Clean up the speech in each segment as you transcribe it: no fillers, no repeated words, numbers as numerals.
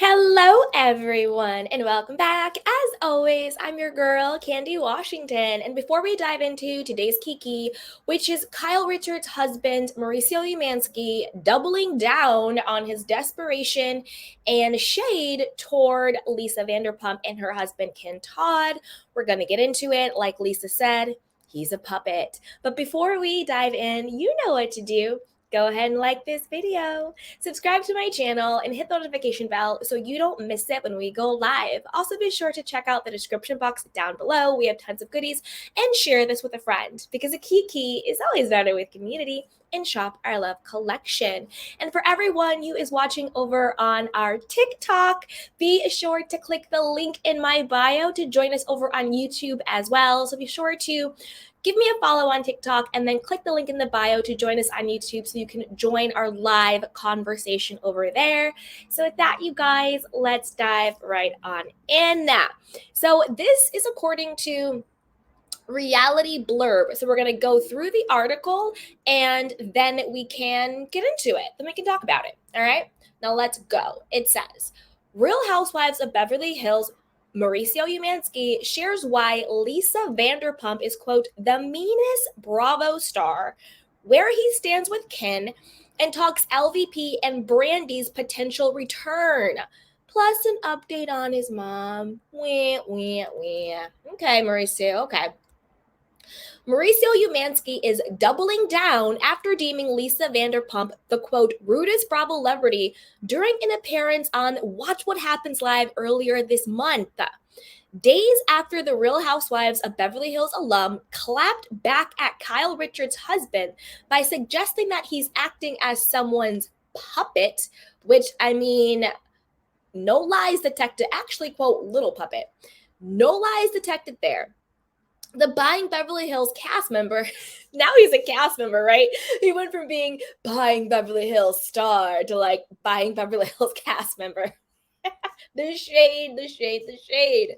Hello, everyone, and welcome back. As always, I'm your girl, Candy Washington. And before we dive into today's Kiki, which is Kyle Richards' husband, Mauricio Umansky, doubling down on his desperation and shade toward Lisa Vanderpump and her husband, Ken Todd, we're going to get into it. Like Lisa said, he's a puppet. But before we dive in, you know what to do. Go ahead and like this video. Subscribe to my channel and hit the notification bell so you don't miss it when we go live. Also, be sure to check out the description box down below. We have tons of goodies, and share this with a friend because a kiki is always better with community. And shop our love collection. And for everyone who is watching over on our TikTok, be sure to click the link in my bio to join us over on YouTube as well. So be sure to give me a follow on TikTok and then click the link in the bio to join us on YouTube so you can join our live conversation over there. So with that, you guys, let's dive right on in now. So this is according to Reality Blurb. So we're going to go through the article and then we can get into it. Then we can talk about it. All right. Now let's go. It says Real Housewives of Beverly Hills Mauricio Umansky shares why Lisa Vanderpump is, quote, the meanest Bravo star, where he stands with Ken, and talks LVP and Brandy's potential return. Plus an update on his mom. Wah, wah, wah. Okay, Mauricio, okay. Mauricio Umansky is doubling down after deeming Lisa Vanderpump the, quote, rudest Bravo celebrity during an appearance on Watch What Happens Live earlier this month. Days after the Real Housewives of Beverly Hills alum clapped back at Kyle Richards' husband by suggesting that he's acting as someone's puppet, which, I mean, no lies detected. Actually, quote, little puppet. No lies detected there. The Buying Beverly Hills cast member, now he's a cast member, right? He went from being Buying Beverly Hills star to like Buying Beverly Hills cast member. The shade, the shade, the shade.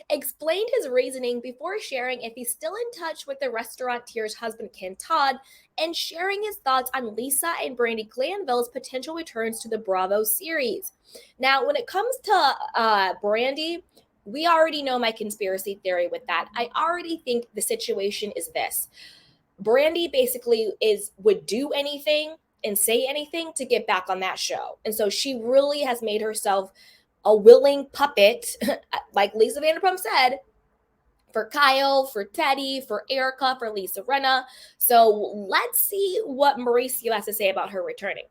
Explained his reasoning before sharing if he's still in touch with the restaurateur's husband, Ken Todd, and sharing his thoughts on Lisa and Brandi Glanville's potential returns to the Bravo series. Now, when it comes to Brandi, we already know my conspiracy theory with that. I already think the situation is this. Brandi basically would do anything and say anything to get back on that show. And so she really has made herself a willing puppet, like Lisa Vanderpump said, for Kyle, for Teddy, for Erica, for Lisa Rinna. So let's see what Mauricio has to say about her returning.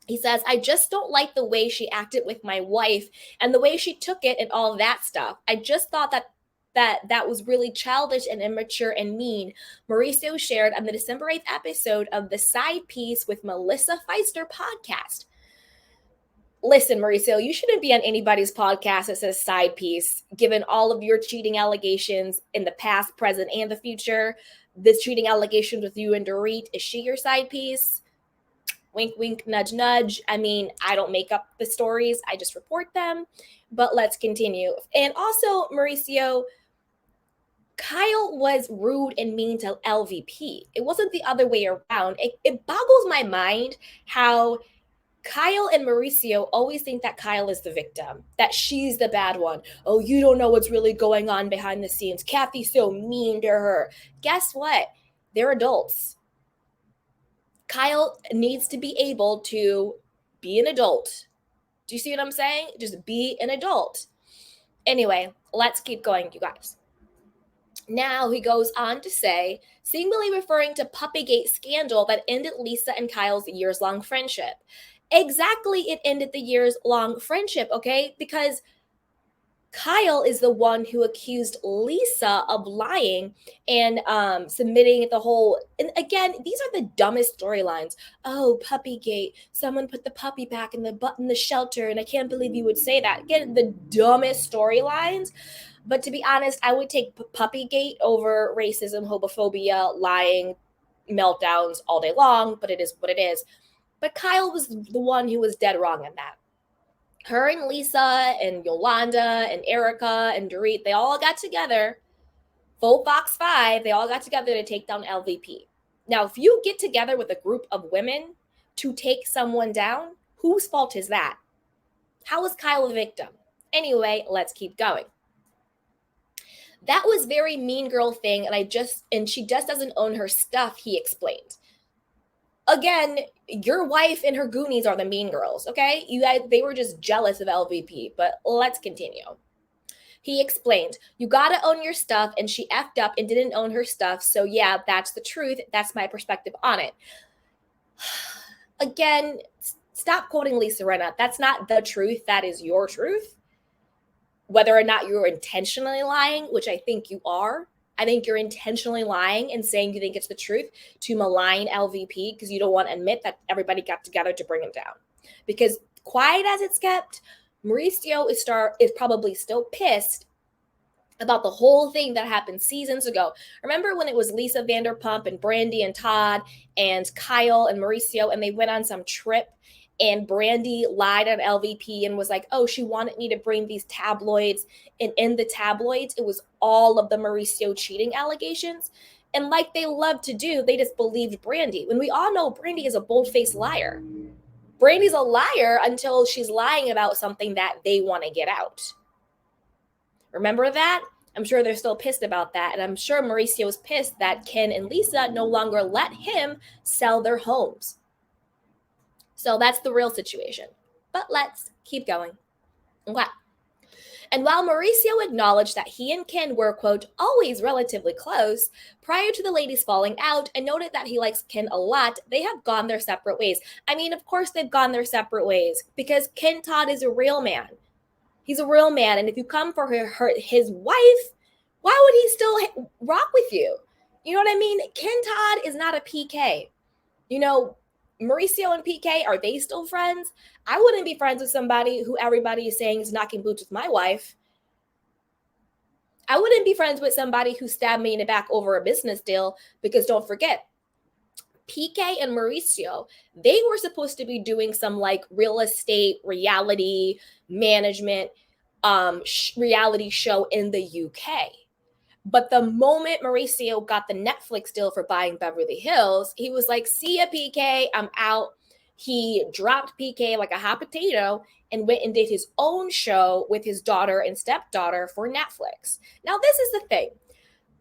He says, I just don't like the way she acted with my wife and the way she took it and all that stuff. I just thought that was really childish and immature and mean. Mauricio shared on the December 8th episode of the Side Piece with Melissa Feister podcast. Listen, Mauricio, you shouldn't be on anybody's podcast that says side piece, given all of your cheating allegations in the past, present, and the future. This cheating allegations with you and Dorit, is she your side piece? Wink, wink, nudge, nudge. I mean, I don't make up the stories. I just report them. But let's continue. And also, Mauricio, Kyle was rude and mean to LVP. It wasn't the other way around. It boggles my mind how Kyle and Mauricio always think that Kyle is the victim, that she's the bad one. Oh, you don't know what's really going on behind the scenes. Kathy's so mean to her. Guess what? They're adults. Kyle needs to be able to be an adult. Do you see what I'm saying? Just be an adult. Anyway, let's keep going, you guys. Now he goes on to say, seemingly referring to Puppygate scandal that ended Lisa and Kyle's years-long friendship. Exactly, it ended the years-long friendship, okay? Because Kyle is the one who accused Lisa of lying and submitting the whole. And again, these are the dumbest storylines. Oh, Puppygate! Someone put the puppy back in the shelter, and I can't believe you would say that. Again, the dumbest storylines. But to be honest, I would take Puppygate over racism, homophobia, lying, meltdowns all day long. But it is what it is. But Kyle was the one who was dead wrong in that. Her and Lisa and Yolanda and Erica and Dorit, they all got together. Full Fox 5, they all got together to take down LVP. Now, if you get together with a group of women to take someone down, whose fault is that? How was Kyle a victim? Anyway, let's keep going. That was very mean girl thing, and she just doesn't own her stuff, he explained. Again, your wife and her goonies are the mean girls, okay? You guys, they were just jealous of LVP, but let's continue. He explained, you gotta own your stuff, and she effed up and didn't own her stuff, so yeah, that's the truth. That's my perspective on it. Again, stop quoting Lisa Rinna. That's not the truth. That is your truth. Whether or not you're intentionally lying, which I think you are, I think you're intentionally lying and saying you think it's the truth to malign LVP because you don't want to admit that everybody got together to bring him down. Because quiet as it's kept, Mauricio is probably still pissed about the whole thing that happened seasons ago. Remember when it was Lisa Vanderpump and Brandi and Todd and Kyle and Mauricio, and they went on some trip, and Brandi lied on LVP and was like, oh, she wanted me to bring these tabloids, and in the tabloids, it was all of the Mauricio cheating allegations. And like they love to do, they just believed Brandi. When we all know Brandi is a bold-faced liar. Brandi's a liar until she's lying about something that they want to get out. Remember that? I'm sure they're still pissed about that. And I'm sure Mauricio's pissed that Ken and Lisa no longer let him sell their homes. So that's the real situation. But let's keep going. Okay. And while Mauricio acknowledged that he and Ken were, quote, always relatively close prior to the ladies falling out and noted that he likes Ken a lot, they have gone their separate ways. I mean, of course they've gone their separate ways because Ken Todd is a real man. He's a real man. And if you come for his wife, why would he still rock with you? You know what I mean? Ken Todd is not a PK. You know, Mauricio and PK, are they still friends? I wouldn't be friends with somebody who everybody is saying is knocking boots with my wife. I wouldn't be friends with somebody who stabbed me in the back over a business deal because don't forget, PK and Mauricio, they were supposed to be doing some like real estate reality management reality show in the UK. But the moment Mauricio got the Netflix deal for buying Beverly Hills, he was like, see ya, PK, I'm out. He dropped PK like a hot potato and went and did his own show with his daughter and stepdaughter for Netflix. Now, this is the thing.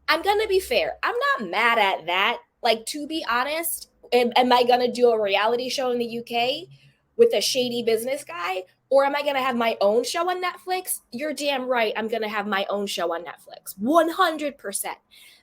I'm going to be fair. I'm not mad at that. Like, to be honest, am I going to do a reality show in the UK with a shady business guy? Or am I going to have my own show on Netflix? You're damn right. I'm going to have my own show on Netflix. 100%.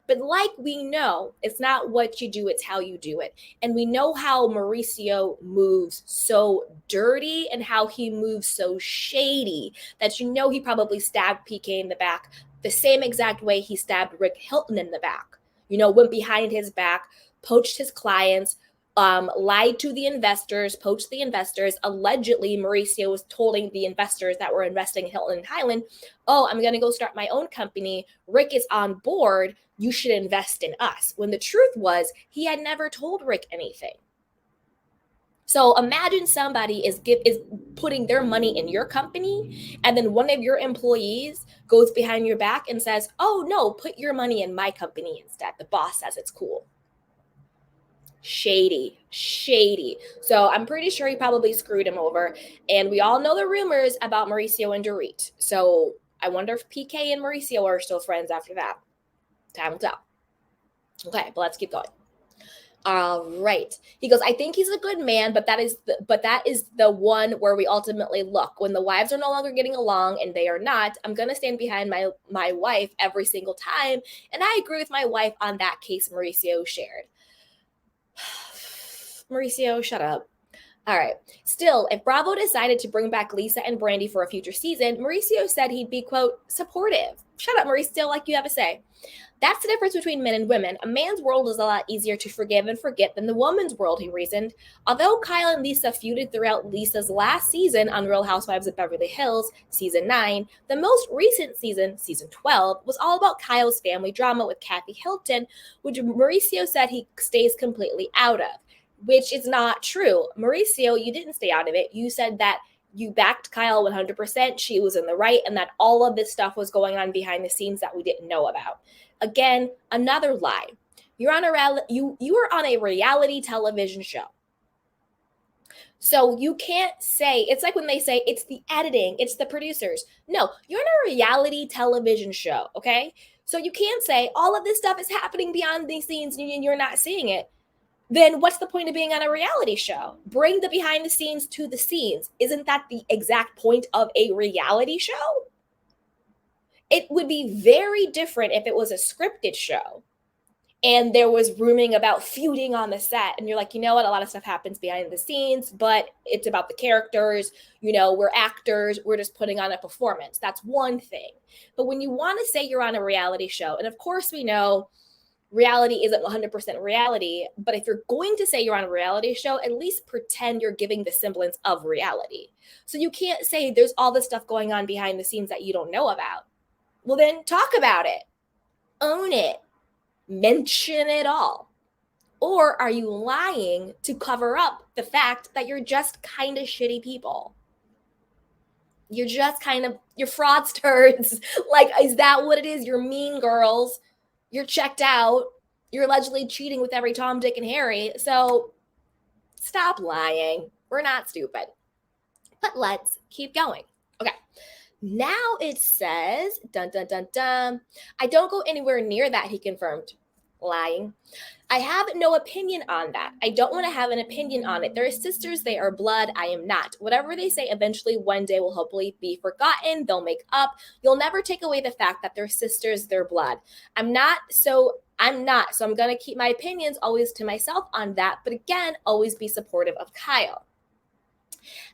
But like we know, it's not what you do, it's how you do it. And we know how Mauricio moves so dirty and how he moves so shady that you know he probably stabbed PK in the back the same exact way he stabbed Rick Hilton in the back. You know, went behind his back, poached his clients, lied to the investors, poached the investors. Allegedly, Mauricio was telling the investors that were investing in Hilton and Highland, oh, I'm going to go start my own company. Rick is on board. You should invest in us. When the truth was, he had never told Rick anything. So imagine somebody is putting their money in your company, and then one of your employees goes behind your back and says, oh, no, put your money in my company instead. The boss says it's cool. Shady. So I'm pretty sure he probably screwed him over. And we all know the rumors about Mauricio and Dorit. So I wonder if PK and Mauricio are still friends after that. Time will tell. Okay, but let's keep going. All right. He goes, I think he's a good man, but that is the one where we ultimately look. When the wives are no longer getting along and they are not, I'm going to stand behind my wife every single time. And I agree with my wife on that case Mauricio shared. Mauricio, shut up. All right. Still, if Bravo decided to bring back Lisa and Brandi for a future season, Mauricio said he'd be, quote, supportive. Shut up, Mauricio, like you have a say. That's the difference between men and women. A man's world is a lot easier to forgive and forget than the woman's world, he reasoned. Although Kyle and Lisa feuded throughout Lisa's last season on Real Housewives of Beverly Hills, season 9, the most recent season, season 12, was all about Kyle's family drama with Kathy Hilton, which Mauricio said he stays completely out of, which is not true. Mauricio, you didn't stay out of it. You said that you backed Kyle 100%. She was in the right, and that all of this stuff was going on behind the scenes that we didn't know about. Again, another lie. You were on a reality television show. So you can't say, it's like when they say it's the editing, it's the producers. No, you're in a reality television show, okay? So you can't say all of this stuff is happening behind these scenes and you're not seeing it. Then what's the point of being on a reality show? Bring the behind the scenes to the scenes. Isn't that the exact point of a reality show? It would be very different if it was a scripted show and there was rooming about feuding on the set, and you're like, you know what, a lot of stuff happens behind the scenes, but it's about the characters. We're actors, we're just putting on a performance. That's one thing. But when you want to say you're on a reality show, and of course we know reality isn't 100% reality, but if you're going to say you're on a reality show, at least pretend you're giving the semblance of reality. So you can't say there's all this stuff going on behind the scenes that you don't know about. Well, then talk about it, own it, mention it all. Or are you lying to cover up the fact that you're just kind of shitty people? You're just you're fraudsters. Like, is that what it is? You're mean girls. You're checked out. You're allegedly cheating with every Tom, Dick, and Harry. So stop lying. We're not stupid. But let's keep going. Okay. Now it says, dun, dun, dun, dun. I don't go anywhere near that, he confirmed. Lying. I have no opinion on that. I don't want to have an opinion on it. They're sisters. They are blood. I am not. Whatever they say eventually one day will hopefully be forgotten. They'll make up. You'll never take away the fact that they're sisters, they're blood. I'm not. So I'm going to keep my opinions always to myself on that. But again, always be supportive of Kyle.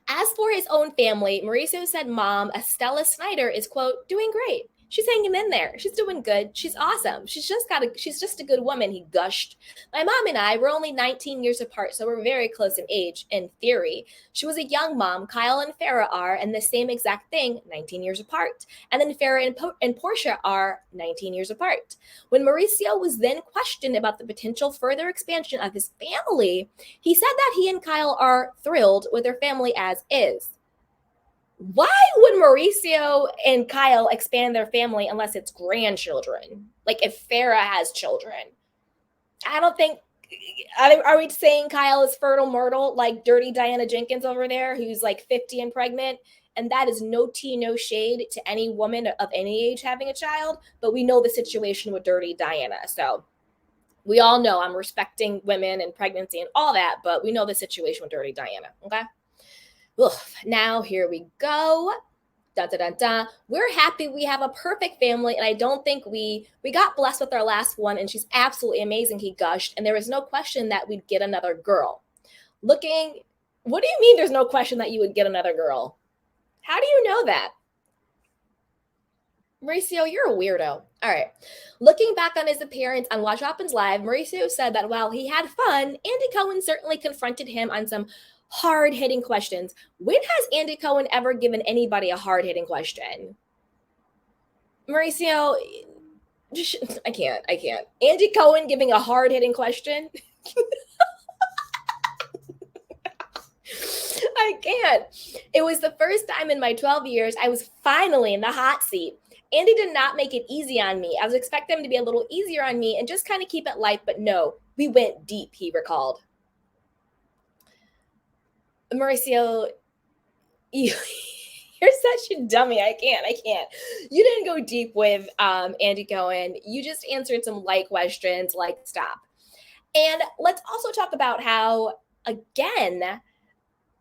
As for his own family, Mauricio said mom, Estella Snyder, is, quote, doing great. She's hanging in there. She's doing good. She's awesome. She's just a good woman, he gushed. My mom and I were only 19 years apart, so we're very close in age, in theory. She was a young mom. Kyle and Farrah are, and the same exact thing, 19 years apart. And then Farrah and Portia are 19 years apart. When Mauricio was then questioned about the potential further expansion of his family, he said that he and Kyle are thrilled with their family as is. Why would Mauricio and Kyle expand their family unless it's grandchildren? Like if Farrah has children. I don't think, are we saying Kyle is fertile myrtle like dirty Diana Jenkins over there who's like 50 and pregnant? And that is no tea, no shade to any woman of any age having a child. But we know the situation with dirty Diana. So we all know I'm respecting women and pregnancy and all that. But we know the situation with dirty Diana. Okay. Ugh, now here we go. Dun, dun, dun, dun. We're happy we have a perfect family, and I don't think we got blessed with our last one, and she's absolutely amazing, he gushed, and there was no question that we'd get another girl. What do you mean there's no question that you would get another girl? How do you know that? Mauricio, you're a weirdo. All right. Looking back on his appearance on Watch What Happens Live, Mauricio said that while he had fun, Andy Cohen certainly confronted him on some hard-hitting questions. When has Andy Cohen ever given anybody a hard-hitting question? Mauricio, I can't. Andy Cohen giving a hard-hitting question? I can't. It was the first time in my 12 years I was finally in the hot seat. Andy did not make it easy on me. I was expecting him to be a little easier on me and just kind of keep it light, but no, we went deep, he recalled. Mauricio, you're such a dummy. I can't. You didn't go deep with Andy Cohen. You just answered some light questions, like stop. And let's also talk about how, again,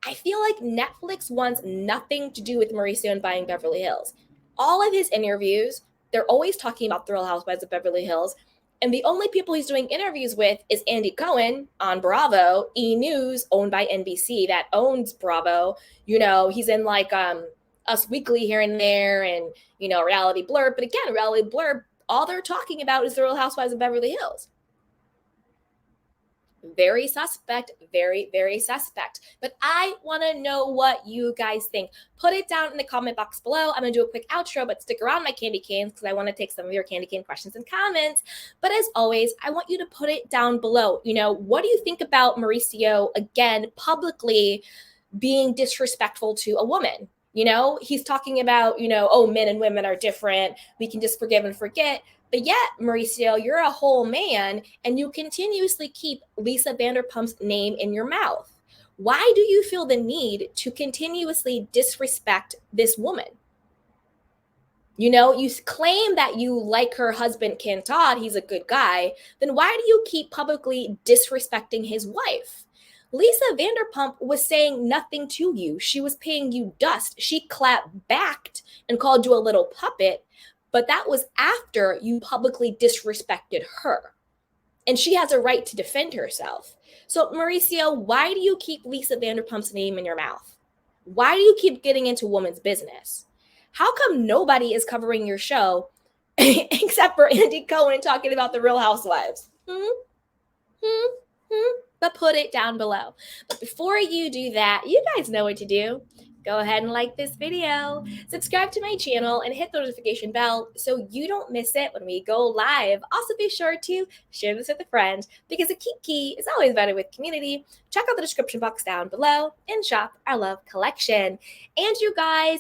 I feel like Netflix wants nothing to do with Mauricio and buying Beverly Hills. All of his interviews, they're always talking about the Real Housewives of Beverly Hills. And the only people he's doing interviews with is Andy Cohen on Bravo, E! News, owned by NBC, that owns Bravo. He's in like Us Weekly here and there and, Reality Blurb. But again, Reality Blurb, all they're talking about is the Real Housewives of Beverly Hills. Very suspect, very, very suspect. But I want to know what you guys think. Put it down in the comment box below. I'm going to do a quick outro, but stick around, my candy canes, because I want to take some of your candy cane questions and comments. But as always, I want you to put it down below. What do you think about Mauricio, again, publicly being disrespectful to a woman? He's talking about, men and women are different. We can just forgive and forget. But yet, Mauricio, you're a whole man and you continuously keep Lisa Vanderpump's name in your mouth. Why do you feel the need to continuously disrespect this woman? You claim that you like her husband, Ken Todd, he's a good guy. Then why do you keep publicly disrespecting his wife? Lisa Vanderpump was saying nothing to you. She was paying you dust. She clapped backed and called you a little puppet, but that was after you publicly disrespected her. And she has a right to defend herself. So, Mauricio, why do you keep Lisa Vanderpump's name in your mouth? Why do you keep getting into women's business? How come nobody is covering your show except for Andy Cohen talking about the Real Housewives? But put it down below. But before you do that, you guys know what to do. Go ahead and like this video, subscribe to my channel, and hit the notification bell so you don't miss it when we go live. Also, be sure to share this with a friend because a Kiki is always better with community. Check out the description box down below and shop our love collection. And you guys,